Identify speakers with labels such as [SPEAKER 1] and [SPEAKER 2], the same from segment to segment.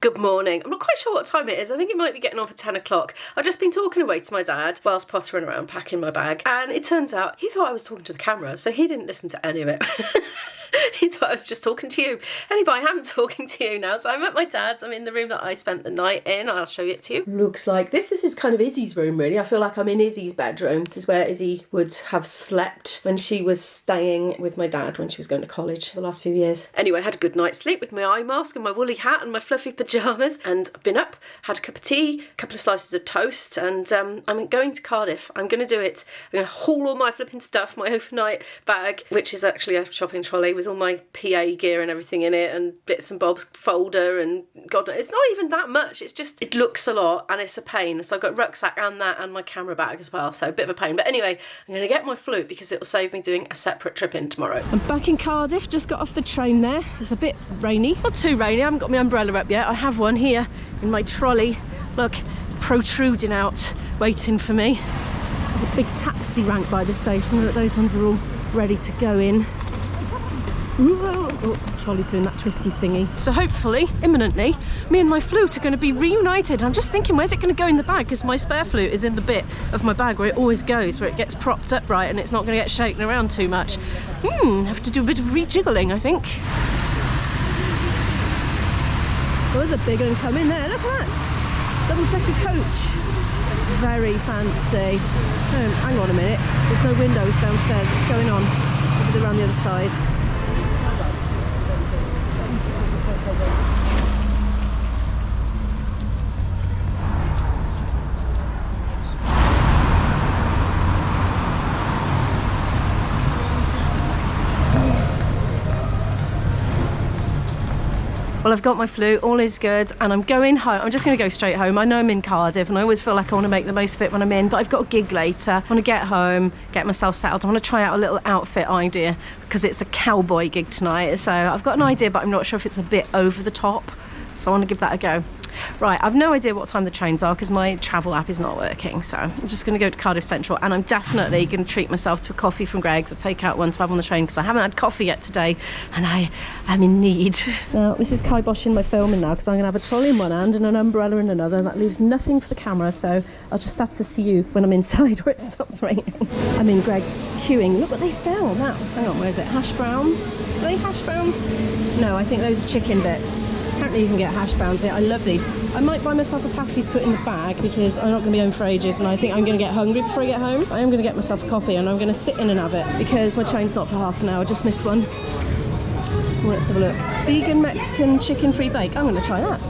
[SPEAKER 1] Good morning. I'm not quite sure what time it is. I think it might be getting on for 10 o'clock. I've just been talking away to my dad whilst pottering around packing my bag, and it turns out he thought I was talking to the camera, so he didn't listen to any of it. He thought I was just talking to you. Anyway, I am talking to you now, so I'm at my dad's. I'm in the room that I spent the night in. I'll show it to you. Looks like this. This is kind of Izzy's room, really. I feel like I'm in Izzy's bedroom. This is where Izzy would have slept when she was staying with my dad when she was going to college for the last few years. Anyway, I had a good night's sleep with my eye mask and my woolly hat and my fluffy pyjamas, and I've been up, had a cup of tea, a couple of slices of toast, and I'm going to Cardiff. I'm going to do it. I'm going to haul all my flipping stuff, my overnight bag, which is actually a shopping trolley with all my PA gear and everything in it, and bits and bobs folder, and God, it's not even that much. It's just, it looks a lot and it's a pain. So I've got rucksack and that and my camera bag as well, so a bit of a pain. But anyway, I'm going to get my flute because it'll save me doing a separate trip in tomorrow. I'm back in Cardiff, just got off the train there. It's a bit rainy, not too rainy. I haven't got my umbrella up yet. I have one here in my trolley. Look, it's protruding out, waiting for me. There's a big taxi rank by the station. Look, those ones are all ready to go in. Oh, trolley's doing that twisty thingy. So hopefully, imminently, me and my flute are going to be reunited. I'm just thinking, where's it going to go in the bag? Because my spare flute is in the bit of my bag where it always goes, where it gets propped up right and it's not going to get shaken around too much. Have to do a bit of rejiggling, I think. Oh, there's a big one coming there. Look at that. Double-decker coach. Very fancy. Oh, hang on a minute. There's no windows downstairs. What's going on? Maybe they're around the other side. Well, I've got my flute, all is good, and I'm going home. I'm just going to go straight home. I know I'm in Cardiff, and I always feel like I want to make the most of it when I'm in, but I've got a gig later. I want to get home, get myself settled. I want to try out a little outfit idea, because it's a cowboy gig tonight. So I've got an idea, but I'm not sure if it's a bit over the top. So I want to give that a go. Right, I've no idea what time the trains are because my travel app is not working, so I'm just going to go to Cardiff Central, and I'm definitely going to treat myself to a coffee from Greg's. I'll take out one to have on the train because I haven't had coffee yet today and I am in need. Now, this is kiboshing my filming now because I'm going to have a trolley in one hand and an umbrella in another. That leaves nothing for the camera, so I'll just have to see you when I'm inside where it stops raining. I'm in Greg's queuing. Look what they sell now. Hang on, where is it? Hash browns? Are they hash browns? No, I think those are chicken bits. Apparently you can get hash browns here. I love these. I might buy myself a pasty to put in the bag because I'm not going to be home for ages and I think I'm going to get hungry before I get home. I am going to get myself a coffee and I'm going to sit in and have it because my train's not for half an hour. I just missed one. Let's have a look. Vegan Mexican chicken free bake. I'm going to try that.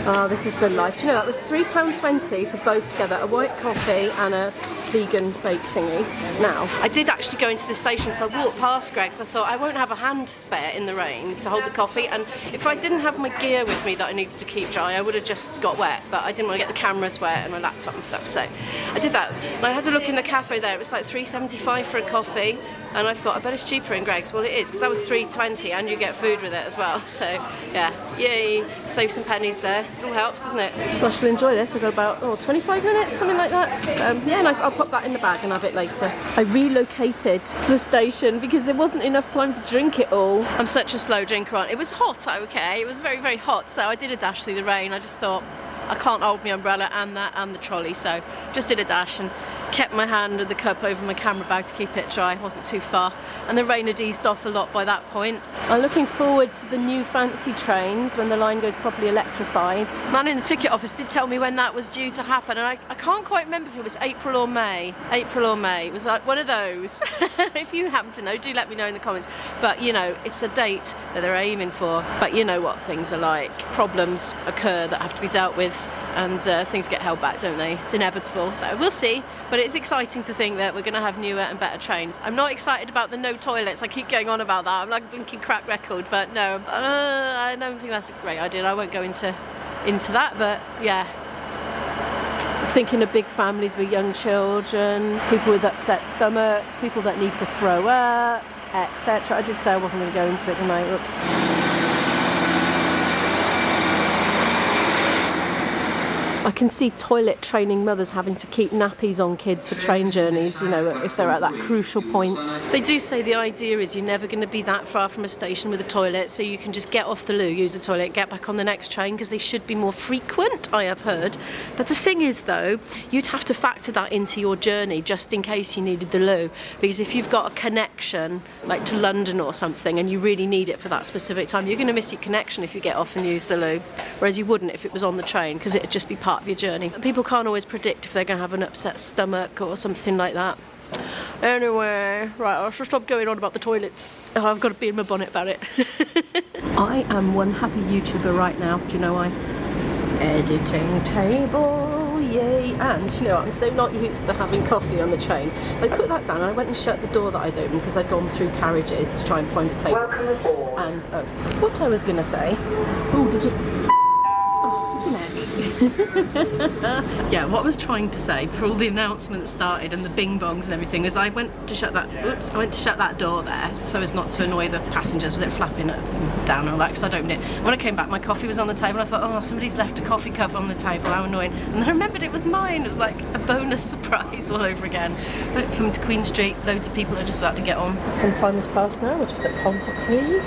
[SPEAKER 1] Oh, this is the life. Do you know, that was £3.20 for both together, a white coffee and a vegan bake thingy. Now, I did actually go into the station, so I walked past Greg's. I thought I won't have a hand spare in the rain to hold the coffee, and if I didn't have my gear with me that I needed to keep dry, I would have just got wet, but I didn't want to get the cameras wet and my laptop and stuff, so I did that. And I had to look in the cafe there. It was like $3.75 for a coffee, and I thought, I bet it's cheaper in Greg's. Well, it is, because that was $3.20 and you get food with it as well, so yeah, yay, save some pennies there. It all helps, doesn't it? So I shall enjoy this. I've got about 25 minutes, something like that. So yeah, nice. I'll pop that in the bag and have it later. I relocated to the station because there wasn't enough time to drink it all. I'm such a slow drinker, aren't I? It was hot, okay, it was very, very hot, so I did a dash through the rain. I just thought, I can't hold my umbrella and that and the trolley, so just did a dash and kept my hand and the cup over my camera bag to keep it dry. It wasn't too far, and the rain had eased off a lot by that point. I'm looking forward to the new fancy trains when the line goes properly electrified. Man in the ticket office did tell me when that was due to happen, and I can't quite remember if it was April or May. April or May. It was like one of those. If you happen to know, do let me know in the comments. But you know, it's a date that they're aiming for. But you know what things are like. Problems occur that have to be dealt with, and things get held back, don't they? It's inevitable, so we'll see. But it's exciting to think that we're going to have newer and better trains. I'm not excited about the no toilets. I keep going on about that. I'm like a blinking crack record, but no, I don't think that's a great idea. I won't go into that, but yeah. I'm thinking of big families with young children, people with upset stomachs, people that need to throw up, etc. I did say I wasn't going to go into it tonight. Oops. I can see toilet training mothers having to keep nappies on kids for train journeys, you know, if they're at that crucial point. They do say the idea is you're never going to be that far from a station with a toilet, so you can just get off the loo, use the toilet, get back on the next train, because they should be more frequent, I have heard. But the thing is though, you'd have to factor that into your journey just in case you needed the loo, because if you've got a connection like to London or something and you really need it for that specific time, you're going to miss your connection if you get off and use the loo, whereas you wouldn't if it was on the train, because it'd just be part of your journey. And people can't always predict if they're going to have an upset stomach or something like that. Anyway, right, I should stop going on about the toilets. Oh, I've got to be in my bonnet about it. I am one happy YouTuber right now. Do you know why? Editing table, yay. And you know, I'm so not used to having coffee on the train. I put that down and I went and shut the door that I'd opened because I'd gone through carriages to try and find a table.
[SPEAKER 2] Welcome aboard.
[SPEAKER 1] And what I was going to say, oh, did you... Yeah, what I was trying to say before all the announcements started and the bing bongs and everything was I went to shut that door there so as not to annoy the passengers with it flapping up and down and all that, because I'd opened it. When I came back, my coffee was on the table. I thought, oh, somebody's left a coffee cup on the table, how annoying. And then I remembered it was mine. It was like a bonus surprise all over again. But coming to Queen Street, loads of people are just about to get on. Some time has passed now, we're just at Pontypridd.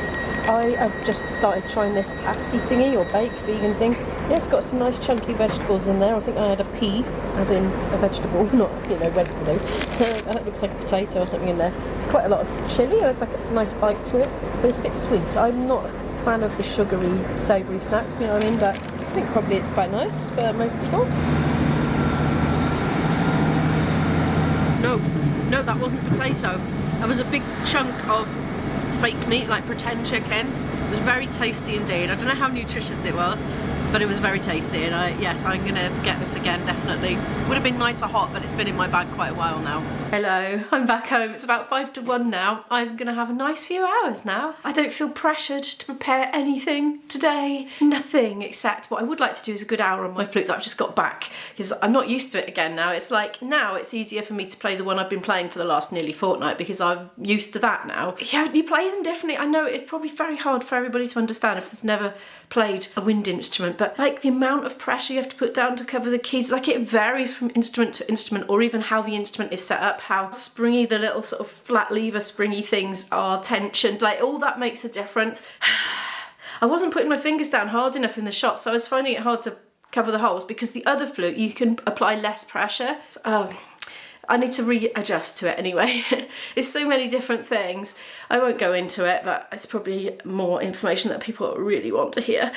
[SPEAKER 1] I have just started trying this pasty thingy or bake vegan thing. Yeah, it's got some nice chunky vegetables in there. I think I had a pea, as in a vegetable, not, you know, red blue. That looks like a potato or something in there. It's quite a lot of chilli. There's like a nice bite to it, but it's a bit sweet. I'm not a fan of the sugary, savoury snacks, you know what I mean? But I think probably it's quite nice for most people. No, that wasn't potato. That was a big chunk of fake meat, like pretend chicken. It was very tasty indeed. I don't know how nutritious it was, but it was very tasty, and yes, I'm gonna get this again, definitely. Would have been nicer hot, but it's been in my bag quite a while now. Hello, I'm back home. It's about 5 to 1 now. I'm gonna have a nice few hours now. I don't feel pressured to prepare anything today. Nothing, except what I would like to do is a good hour on my flute that I've just got back, because I'm not used to it again now. It's like, now it's easier for me to play the one I've been playing for the last nearly fortnight, because I'm used to that now. Yeah, you play them differently. I know it's probably very hard for everybody to understand if they've never played a wind instrument, but like the amount of pressure you have to put down to cover the keys, like it varies from instrument to instrument, or even how the instrument is set up, how springy the little sort of flat lever springy things are tensioned, like all that makes a difference. I wasn't putting my fingers down hard enough in the shot, so I was finding it hard to cover the holes, because the other flute you can apply less pressure. So, I need to readjust to it anyway. It's so many different things. I won't go into it, but it's probably more information that people really want to hear.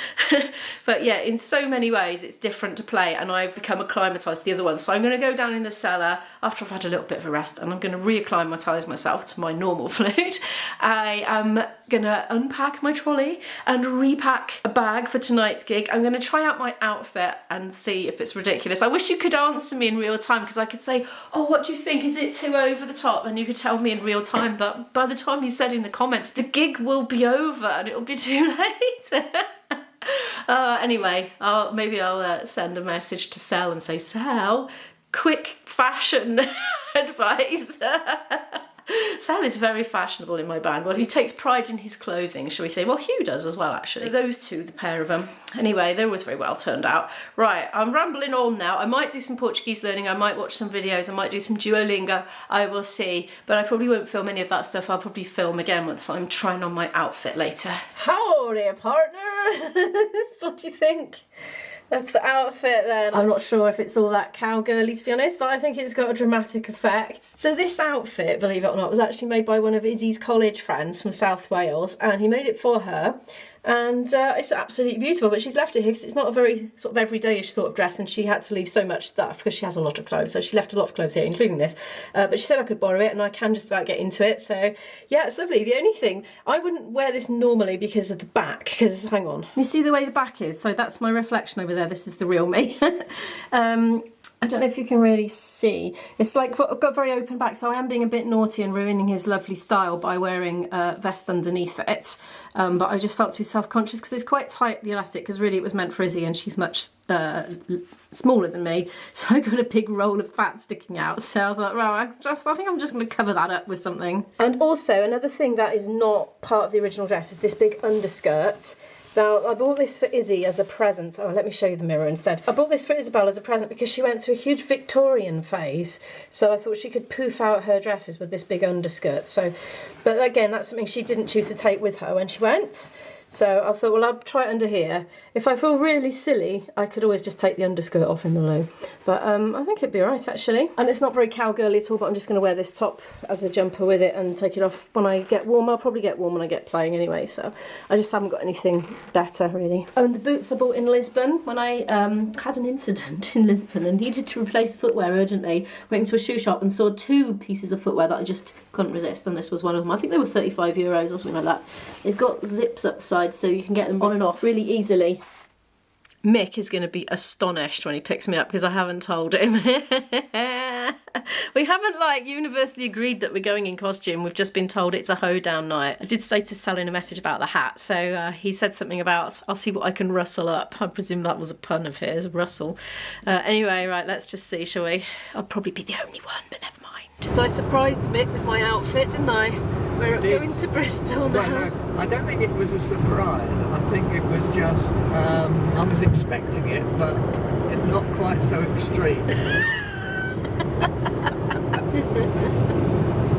[SPEAKER 1] But yeah, in so many ways it's different to play, and I've become acclimatised to the other one. So I'm going to go down in the cellar after I've had a little bit of a rest, and I'm going to reacclimatise myself to my normal flute. I am going to unpack my trolley and repack a bag for tonight's gig. I'm going to try out my outfit and see if it's ridiculous. I wish you could answer me in real time, because I could say, oh, what do you think? Is it too over the top? And you could tell me in real time, but by the time you said in the comments, the gig will be over and it'll be too late. Anyway, maybe I'll send a message to Sal and say, Sal, quick fashion advice. Sal is very fashionable in my band. Well, he takes pride in his clothing, shall we say. Well, Hugh does as well, actually. Those two, the pair of them. Anyway, they always very well turned out. Right, I'm rambling on now. I might do some Portuguese learning. I might watch some videos. I might do some Duolingo. I will see. But I probably won't film any of that stuff. I'll probably film again once I'm trying on my outfit later. Howdy, partner. What do you think? That's the outfit then. I'm not sure if it's all that cowgirly, to be honest, but I think it's got a dramatic effect. So this outfit, believe it or not, was actually made by one of Izzy's college friends from South Wales, and he made it for her. And it's absolutely beautiful, but she's left it here because it's not a very sort of everydayish sort of dress, and she had to leave so much stuff because she has a lot of clothes, so she left a lot of clothes here, including this. But she said I could borrow it, and I can just about get into it, so yeah, it's lovely. The only thing, I wouldn't wear this normally because of the back, because, hang on. You see the way the back is? So that's my reflection over there. This is the real me. I don't know if you can really see. It's like, I've got very open back, so I am being a bit naughty and ruining his lovely style by wearing a vest underneath it. But I just felt too self-conscious because it's quite tight, the elastic, because really it was meant for Izzy and she's much smaller than me. So I got a big roll of fat sticking out. So I thought, right, I think I'm just going to cover that up with something. And also, another thing that is not part of the original dress is this big underskirt. Now, I bought this for Izzy as a present. Oh, let me show you the mirror instead. I bought this for Isabel as a present because she went through a huge Victorian phase. So I thought she could poof out her dresses with this big underskirt. So, but again, that's something she didn't choose to take with her when she went. So I thought, well, I'll try it under here. If I feel really silly, I could always just take the underskirt off in the loo. But I think it'd be all right, actually. And it's not very cowgirly at all, but I'm just going to wear this top as a jumper with it and take it off when I get warm. I'll probably get warm when I get playing anyway, so I just haven't got anything better, really. Oh, and the boots I bought in Lisbon when I had an incident in Lisbon and needed to replace footwear urgently. Went into a shoe shop and saw 2 pieces of footwear that I just couldn't resist, and this was one of them. I think they were €35 or something like that. They've got zips up the side so you can get them on and off really easily. Mick is going to be astonished when he picks me up because I haven't told him. We haven't like universally agreed that we're going in costume. We've just been told it's a hoedown night. I did say to Sally in a message about the hat, so he said something about I'll see what I can rustle up. I presume that was a pun of his, rustle. Anyway, right, let's just see, shall we? I'll probably be the only one, but never mind. So I surprised Mick with my outfit, didn't I? We're going to Bristol now.
[SPEAKER 2] Well, no, I don't think it was a surprise. I think it was just, I was expecting it, but not quite so extreme.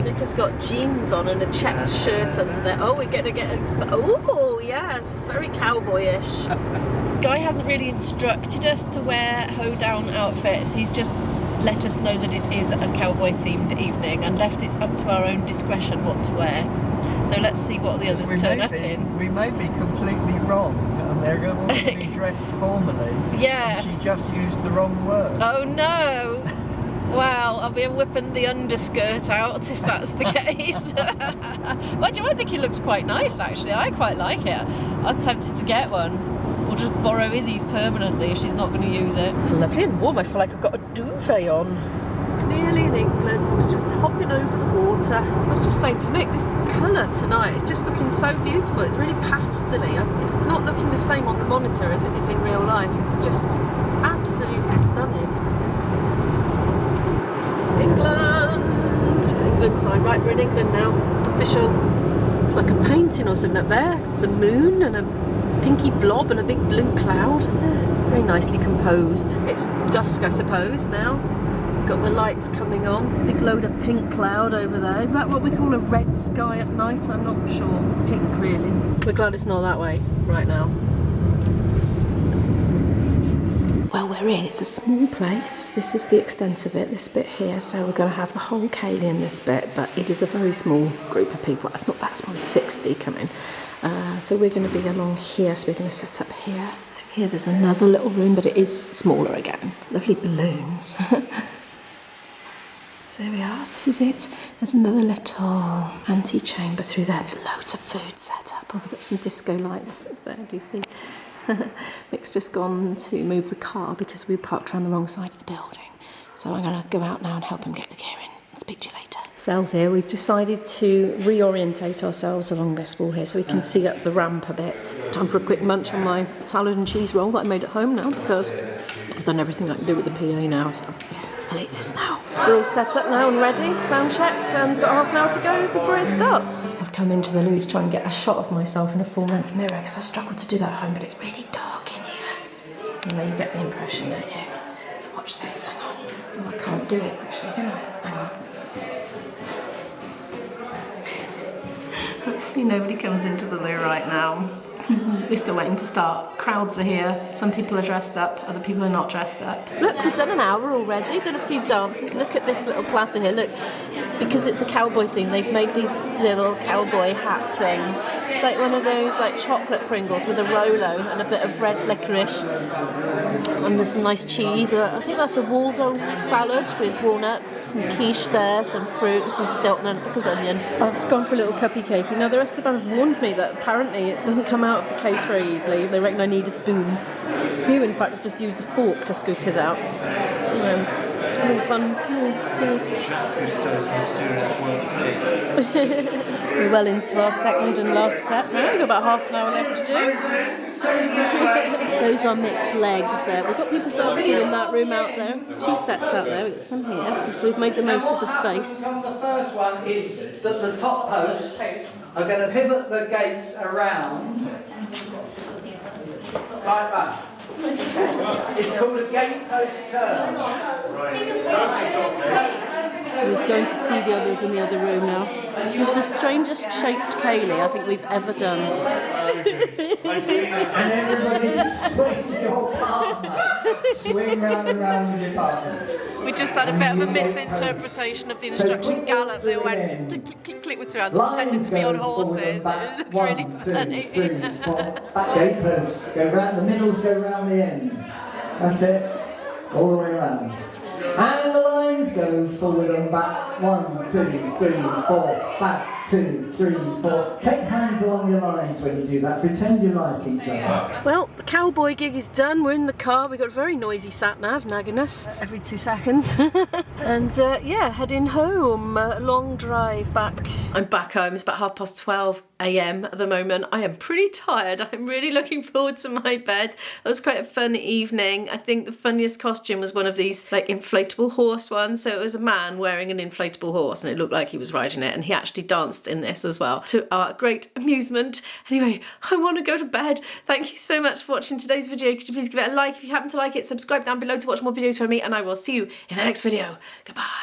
[SPEAKER 1] Mick has got jeans on and a checked shirt under there. Oh, we're going to get oh, yes, very cowboyish. Guy hasn't really instructed us to wear hoedown outfits. He's just let us know that it is a cowboy themed evening and left it up to our own discretion what to wear. So let's see what the others turn up in.
[SPEAKER 2] We may be completely wrong and they're going to be dressed formally.
[SPEAKER 1] Yeah.
[SPEAKER 2] And she just used the wrong word.
[SPEAKER 1] Oh no! Well, I'll be whipping the underskirt out if that's the case. Mind you, I think it looks quite nice actually. I quite like it. I'm tempted to get one. Or just borrow Izzy's permanently if she's not going to use it. It's lovely and warm. I feel like I've got a duvet on. Nearly in England, just hopping over the water. I was just saying to Mick, this colour tonight is just looking so beautiful. It's really pastel-y. It's not looking the same on the monitor as it is in real life. It's just absolutely stunning. England! England sign. Right, we're in England now. It's official. It's like a painting or something up there. It's a moon and a pinky blob and a big blue cloud. Yeah, it's very nicely composed. It's dusk, I suppose, now. Got the lights coming on. Big load of pink cloud over there. Is that what we call a red sky at night? I'm not sure. Pink, really. We're glad it's not that way right now. Well, we're in. It's a small place. This is the extent of it, this bit here. So we're going to have the whole ceilidh in this bit, but it is a very small group of people. It's not that small, 60 coming. So we're going to be along here, so we're going to set up here. Through here there's another little room, but it is smaller again. Lovely balloons. So there we are, this is it. There's another little ante-chamber through there. There's loads of food set up. Oh, we've got some disco lights there, do you see? Mick's just gone to move the car because we parked around the wrong side of the building. So I'm going to go out now and help him get the gear in and speak to you later. Sal's here. We've decided to reorientate ourselves along this wall here so we can see up the ramp a bit. Time for a quick munch on my salad and cheese roll that I made at home now because I've done everything I can do with the PA now, so I'll eat this now. We're all set up now and ready, sound checked, and got half an hour to go before it starts. I've come into the loo to try and get a shot of myself in a full-length mirror because I struggled to do that at home, but it's really dark in here. You know, you get the impression, don't you? Watch this, hang on. Oh, I can't do it actually, can I? Hang on. Hopefully nobody comes into the loo right now. We're still waiting to start. Crowds are here. Some people are dressed up, other people are not dressed up. Look, we've done an hour already, done a few dances. Look at this little platter here. Look, because it's a cowboy theme, they've made these little cowboy hat things. It's like one of those like chocolate Pringles with a Rolo and a bit of red licorice. And there's some nice cheese. I think that's a Waldorf salad with walnuts, some quiche there, some fruit and some Stilton and pickled onion. I've gone for a little cuppy cake. Now the rest of the band have warned me that apparently it doesn't come out of the case very easily. They reckon I need a spoon. You in fact just use a fork to scoop his out. A little fun. Yes. We're well into our second and last set now. We've got about half an hour left to do. Those are Mick's legs there. We've got people dancing in that room out there. 2 sets out there. We've got some here. So we've made the most of the space.
[SPEAKER 3] The first one is that the top posts are going to pivot the gates around Like that. It's called a gatepost turn.
[SPEAKER 1] So he's going to see the others in the other room now. She's the strangest shaped ceilidh I think we've ever done.
[SPEAKER 2] And everybody swing your partner. Swing round and round with your partner.
[SPEAKER 1] We just had a bit of a misinterpretation of the instruction gallop. They went click, click, click, click with two hands, pretending to be on horses. It was really funny.
[SPEAKER 2] 1, 2, 3, 4. Back gateposts. Go round the middles, go round the ends. That's it. All the way around. And the lines go forward and back. 1, 2, 3, 4. Back 2, 3, 4. Take hands along your lines when you do that. Pretend you like each other.
[SPEAKER 1] Well, the cowboy gig is done. We're in the car. We've got a very noisy sat-nav nagging us every 2 seconds. And yeah, heading home. Long drive back. I'm back home. It's about 12:30 AM at the moment. I am pretty tired. I'm really looking forward to my bed. It was quite a fun evening. I think the funniest costume was one of these like inflatable horse ones. So it was a man wearing an inflatable horse and it looked like he was riding it, and he actually danced in this as well, to our great amusement. Anyway, I want to go to bed. Thank you so much for watching today's video. Could you please give it a like if you happen to like it, subscribe down below to watch more videos from me, and I will see you in the next video. Goodbye.